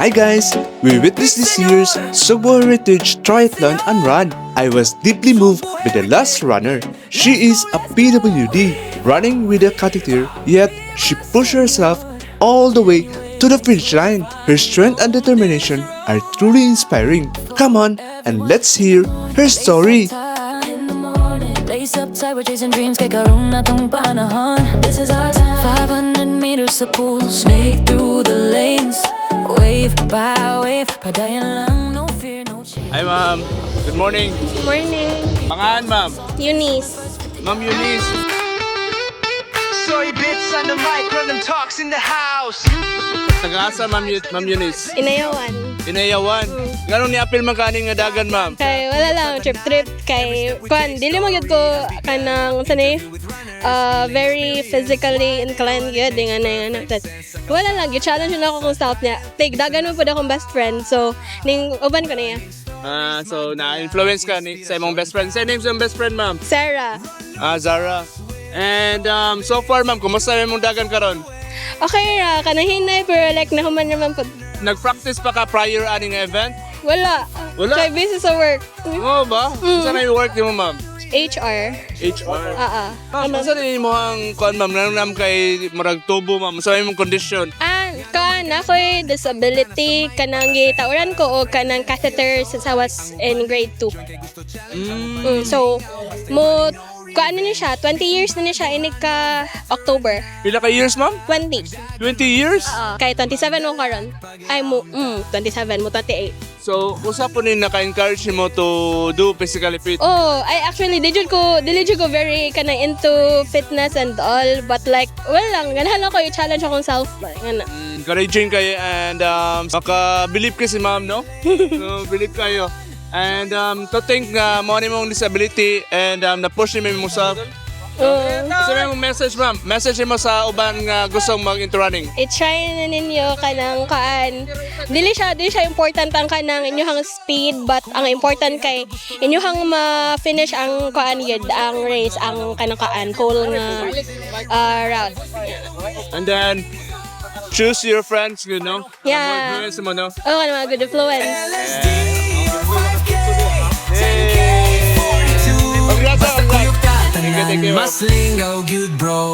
Hi guys! We witnessed this year's Cebu Heritage Triathlon and Run. I was deeply moved by the last runner. She is a PWD, running with a catheter, yet she pushed herself all the way to the finish line. Her strength and determination are truly inspiring. Come on and let's hear her story. Lace up tight, we're chasing dreams. Kay karoon na tong panahon. This is our time. 500 meters sa pool. Snake through the lanes. Wave by wave. Padayan lang, no fear, no change. Hi ma'am, good morning. Morning, Pangalan ma'am? Eunice. Ma'am Eunice. Soy bits on the mic, random talks in the house. Taga-asa ma'am Eunice? Inayawan. Inayawan. Ganong ni-apil man kaning nga dagan ma'am? Kay wala lang trip kay kwan dili mo gyud ko kanang sanay very physically inclined gyud nga na that. Wala lang gi-challenge na ako kung self niya. Take dagan mo pud akong best friend. So ning uban ko na ya. So na-influence ka sa imong best friend. Say name sa imong best friend ma'am? Sarah. Zara. And so far ma'am, kumusta imong dagan karon? Okay ra kanahinay pero like nahuman naman pud. Nag-practice pa ka prior aning event? Wala. Wala? Kay busy sa work. Oo ba? Saan na yung work mo ma'am? HR. HR. Ano? Saan na mo ang kuan ma'am? Nanam kay marag tubo ma'am. Saan imong condition? Kan ako'y disability kanang gitauran ko o kanang catheter since I was in grade 2. So mo kaano niya siya 20 years na niya siya ini ka October. Pila ka years ma'am? 20. 20 years? Kay 27 mo karon. Ay mo 27 mo 28. So, usa po ni naka-encourage mo to do physically fit? Oh, I actually did ko very kanang into fitness and all but like well lang ganahan ako i-challenge akong self ngana. Encouraging kayo and maka-believe kasi ma'am, no? So, believe kayo. And to think na mo ni mong disability and na-push ni mo sa... Sabi mo message ma'am, message mo sa uban nga gustong mag-into running. I-try na ninyo kanang kaan. Dili siya important ang kanang inyong speed but ang important kay inyong ma-finish ang kaan yun, ang race, ang kanang kaan, whole nga route. And then, choose your friends, you know? Yeah. Ang mo, no? Oh, mga good influence. Congrats, congrats. Thank you, thank you. Mas lingaw, good bro.